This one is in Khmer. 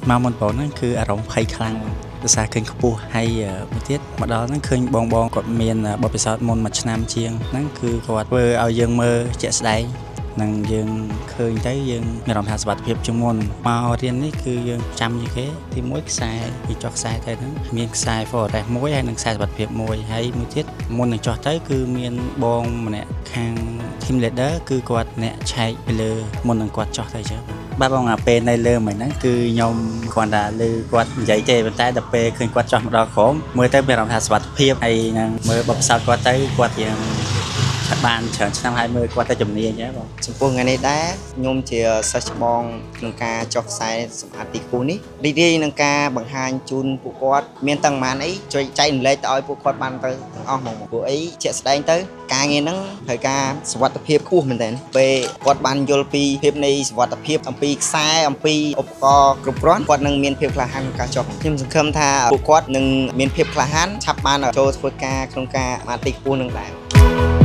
មកមុនបងហ្នឹងគឺអារម្មណ៍ភ័យខ្លាំងដោយសារឃើញខ្ពស់ហើយមួយទៀតមកដល់ហ្នឹងឃើញបងគាត់មានបទពិសោធន៍មុនមួយឆ្នាំជាងហ្នឹងគឺគាត់ធ្វើឲ្យយើងមើលជាក់ស្ដែងនឹងយើងឃើញទៅយើងមានអារម្មណ៍ថាសុខភាពជាងមុនមករៀននេះគឺយើងចាំយីគេទី1ខ្សែពីចុះខ្សែទៅហ្នឹងមានខ្សែ forest មួយហើយនិងខ្សែសុខភាពមួយហើយមួយទៀតមុននឹងចុះទៅគឺមានបងម្នាក់ខាង team leader គឺគាត់អ្នកឆែកពីលើមុននឹងគាត់ចុះទៅចឹងបាទបងអាពេលនៅលើមិញហ្នឹងគឺខ្ញុំគ្រាន់តែលើគាត់និយាយទេប៉ុន្តែដល់ពេលឃើញគាត់ចុះមកដល់ក្រោមមើលទៅមានអារម្មណ៍ថាសុខភាពហើយនឹងមើលបបផ្សោតគាត់ទៅគាត់យ៉ាងបានច្រើនឆ្នាំហើយមើលគាត់ទៅជំនាញហ៎បងចំពោះថ្ងៃនេះដែរខ្ញុំជាសិស្សច្បងក្នុងការចុះខ្សែសម្អាតទីខ្ពស់នេះរីករាយនឹងការបង្ហាញជូនពួកគាត់មានតាំងម៉ានអីជួយចែករំលែកទៅឲ្យពួកគាត់បានទៅទាំងអស់ហ្មងពួកអីជាក់ស្ដែងទៅការងារហ្នឹងត្រូវការសុវត្ថិភាពខ្ពស់មែនទែនពេលគាត់បានយល់ពីភាពនៃសុវត្ថិភាពអំពីខ្សែអំពីឧបករណ៍គ្រប់គ្រាន់គាត់នឹងមានភាពក្លាហានក្នុងការចុះខ្ញុំសង្ឃឹមថាពួកគាត់នឹងមានភាពក្លាហានឆាប់បានចូលធ្វើការក្នុងការអាទិខ្ពស់នឹងដែរ